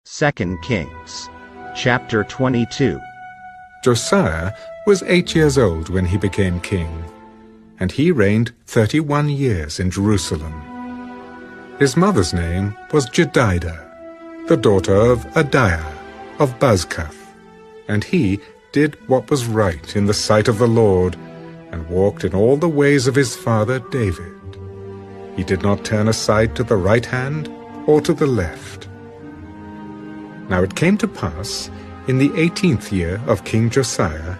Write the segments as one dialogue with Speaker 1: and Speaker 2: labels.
Speaker 1: 2 Kings, chapter 22.
Speaker 2: Josiah was 8 years old when he became king, and he reigned 31 years in Jerusalem. His mother's name was Jedidah, the daughter of Adiah of Bazkath, and he did what was right in the sight of the Lord, and walked in all the ways of his father David. He did not turn aside to the right hand or to the left. Now it came to pass, in the 18th year of King Josiah,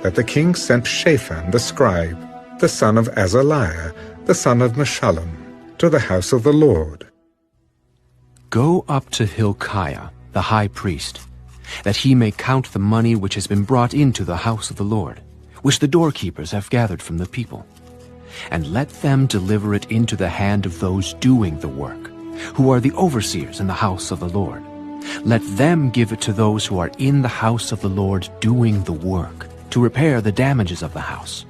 Speaker 2: that the king sent Shaphan the scribe, the son of Azaliah, the son of Meshullam, to the house of the Lord.
Speaker 3: Go up to Hilkiah, the high priest, that he may count the money which has been brought into the house of the Lord, which the doorkeepers have gathered from the people. And let them deliver it into the hand of those doing the work, who are the overseers in the house of the Lord. Let them give it to those who are in the house of the Lord doing the work, to repair the damages of the house,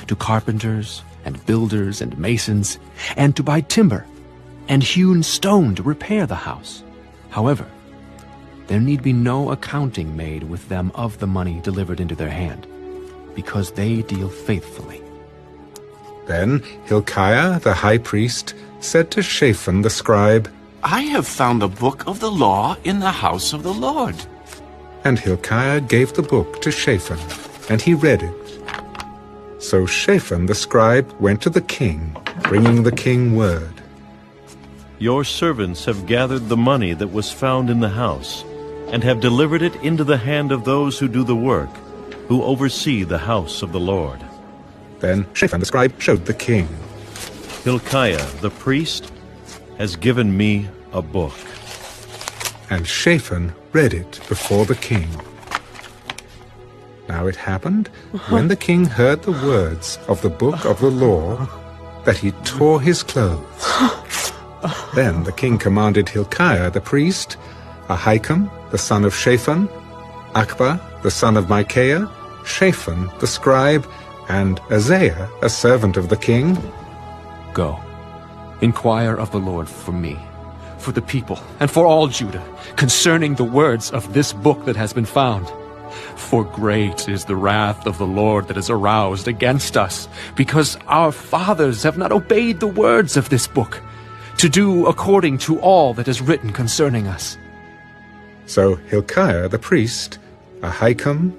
Speaker 3: to carpenters and builders and masons, and to buy timber and hewn stone to repair the house. However, there need be no accounting made with them of the money delivered into their hand, because they deal faithfully.
Speaker 2: Then Hilkiah the high priest said to Shaphan the scribe,
Speaker 4: I have found a book of the law in the house of the Lord.
Speaker 2: And Hilkiah gave the book to Shaphan, and he read it. So Shaphan the scribe went to the king, bringing the king word.
Speaker 5: Your servants have gathered the money that was found in the house, and have delivered it into the hand of those who do the work, who oversee the house of the Lord.
Speaker 2: Then Shaphan the scribe showed the king.
Speaker 5: Hilkiah the priest has given me a book.
Speaker 2: And Shaphan read it before the king. Now it happened, when the king heard the words of the book of the law, that he tore his clothes. Then the king commanded Hilkiah the priest, Ahikam the son of Shaphan, Akbah the son of Micaiah, Shaphan the scribe, and Azariah, a servant of the king,
Speaker 3: Go, inquire of the Lord for me, for the people, and for all Judah, concerning the words of this book that has been found. For great is the wrath of the Lord that is aroused against us, because our fathers have not obeyed the words of this book, to do according to all that is written concerning us.
Speaker 2: So Hilkiah the priest, Ahikam,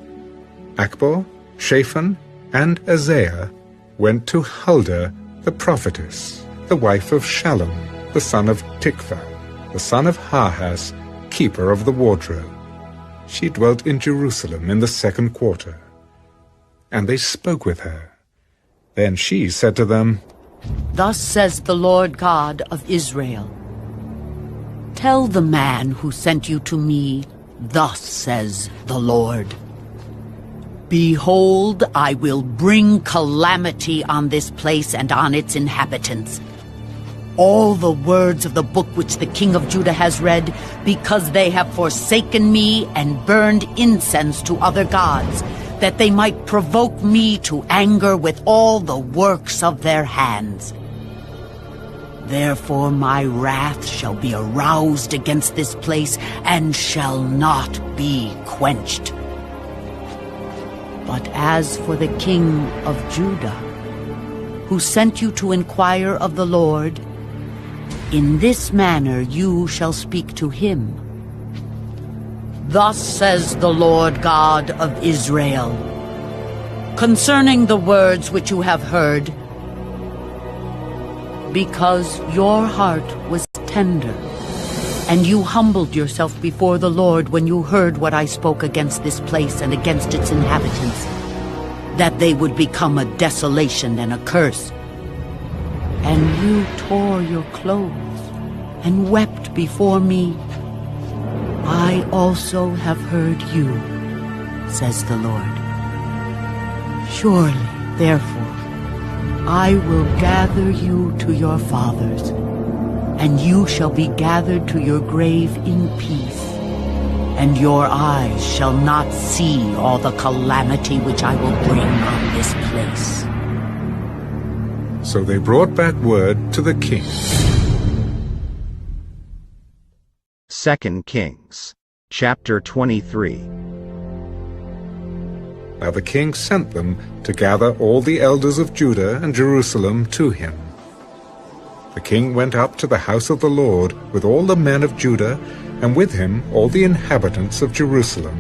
Speaker 2: Akbor, Shaphan, and Azariah went to Huldah the prophetess, the wife of Shallum, the son of Tikvah, the son of Harhas, keeper of the wardrobe. She dwelt in Jerusalem in the 2nd quarter. And they spoke with her. Then she said to them,
Speaker 6: Thus says the Lord God of Israel, Tell the man who sent you to me, Thus says the Lord, Behold, I will bring calamity on this place and on its inhabitants. All the words of the book which the king of Judah has read, because they have forsaken me and burned incense to other gods, that they might provoke me to anger with all the works of their hands. Therefore my wrath shall be aroused against this place, and shall not be quenched. But as for the king of Judah, who sent you to inquire of the Lord, in this manner you shall speak to him. Thus says the Lord God of Israel, concerning the words which you have heard, because your heart was tender, and you humbled yourself before the Lord when you heard what I spoke against this place and against its inhabitants, that they would become a desolation and a curse. And you tore your clothes and wept before me. I also have heard you, says the Lord. Surely, therefore, I will gather you to your fathers, and you shall be gathered to your grave in peace, and your eyes shall not see all the calamity which I will bring on this place.
Speaker 2: So they brought back word to the king.
Speaker 1: 2 Kings, chapter 23.
Speaker 2: Now the king sent them to gather all the elders of Judah and Jerusalem to him. The king went up to the house of the Lord with all the men of Judah, and with him all the inhabitants of Jerusalem,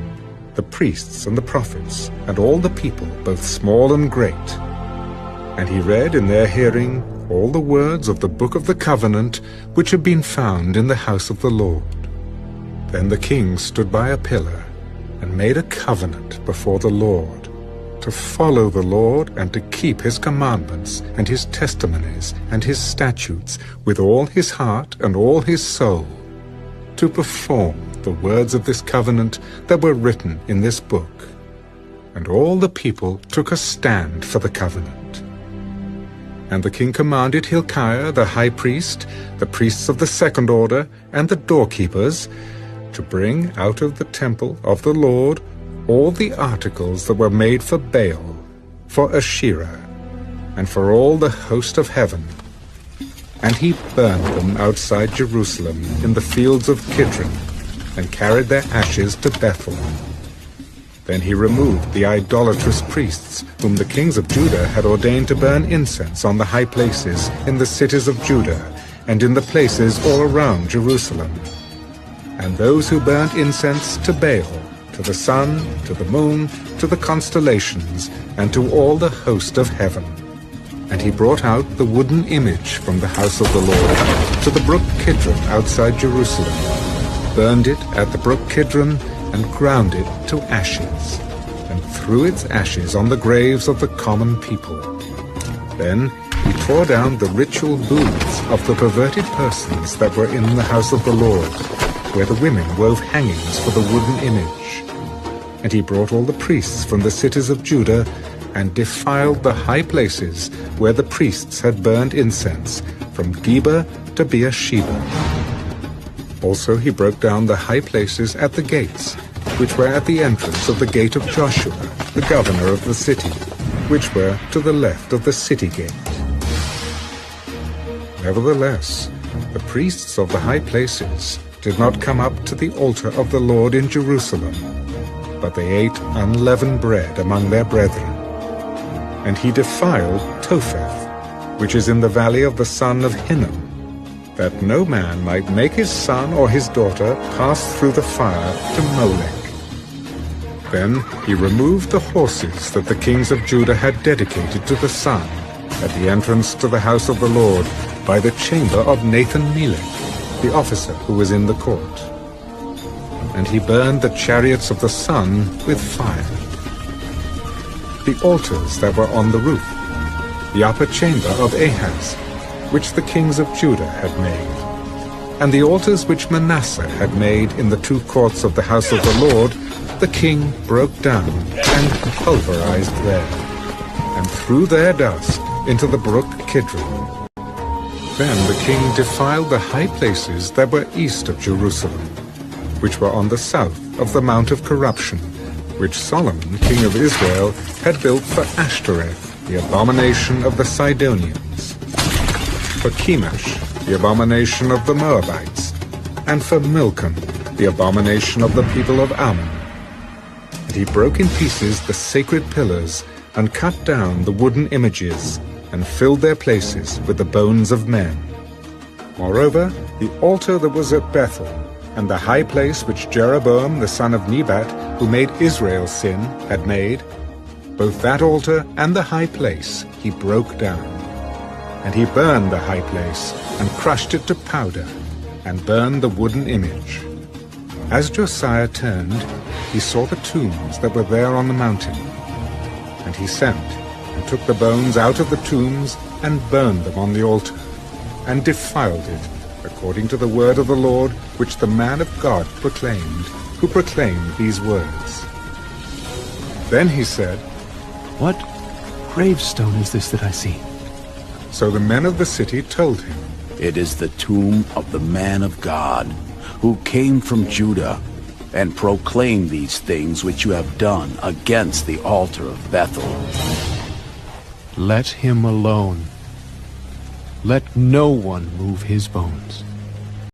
Speaker 2: the priests and the prophets, and all the people, both small and great. And he read in their hearing all the words of the book of the covenant which had been found in the house of the Lord. Then the king stood by a pillar and made a covenant before the Lord, to follow the Lord and to keep his commandments and his testimonies and his statutes with all his heart and all his soul, to perform the words of this covenant that were written in this book. And all the people took a stand for the covenant. And the king commanded Hilkiah the high priest, the priests of the second order, and the doorkeepers, to bring out of the temple of the Lord all the articles that were made for Baal, for Asherah, and for all the host of heaven. And he burned them outside Jerusalem in the fields of Kidron, and carried their ashes to Bethel. Then he removed the idolatrous priests, whom the kings of Judah had ordained to burn incense on the high places in the cities of Judah, and in the places all around Jerusalem. And those who burnt incense to Baal, to the sun, to the moon, to the constellations, and to all the host of heaven. And he brought out the wooden image from the house of the Lord to the brook Kidron outside Jerusalem, burned it at the brook Kidron, and ground it to ashes, and threw its ashes on the graves of the common people. Then he tore down the ritual booths of the perverted persons that were in the house of the Lord, where the women wove hangings for the wooden image. And he brought all the priests from the cities of Judah, and defiled the high places where the priests had burned incense, from Geba to Beersheba. Also he broke down the high places at the gates, which were at the entrance of the gate of Joshua, the governor of the city, which were to the left of the city gate. Nevertheless, the priests of the high places did not come up to the altar of the Lord in Jerusalem, but they ate unleavened bread among their brethren. And he defiled Topheth, which is in the valley of the son of Hinnom, that no man might make his son or his daughter pass through the fire to Molech. Then he removed the horses that the kings of Judah had dedicated to the sun at the entrance to the house of the Lord by the chamber of Nathan-Melech, the officer who was in the court. And he burned the chariots of the sun with fire. The altars that were on the roof, the upper chamber of Ahaz, which the kings of Judah had made, and the altars which Manasseh had made in the two courts of the house of the Lord, the king broke down and pulverized there, and threw their dust into the brook Kidron. Then the king defiled the high places that were east of Jerusalem, which were on the south of the Mount of Corruption, which Solomon, king of Israel, had built for Ashtoreth, the abomination of the Sidonians, for Chemosh, the abomination of the Moabites, and for Milcom, the abomination of the people of Ammon. And he broke in pieces the sacred pillars, and cut down the wooden images, and filled their places with the bones of men. Moreover, the altar that was at Bethel, and the high place which Jeroboam the son of Nebat, who made Israel sin, had made, both that altar and the high place he broke down. And he burned the high place, and crushed it to powder, and burned the wooden image. As Josiah turned, he saw the tombs that were there on the mountain. And he sent, and took the bones out of the tombs, and burned them on the altar, and defiled it, according to the word of the Lord, which the man of God proclaimed, who proclaimed these words. Then he said,
Speaker 3: What gravestone is this that I see?
Speaker 2: So the men of the city told him,
Speaker 7: It is the tomb of the man of God, who came from Judah, and proclaimed these things which you have done against the altar of Bethel.
Speaker 3: Let him alone. Let no one move his bones.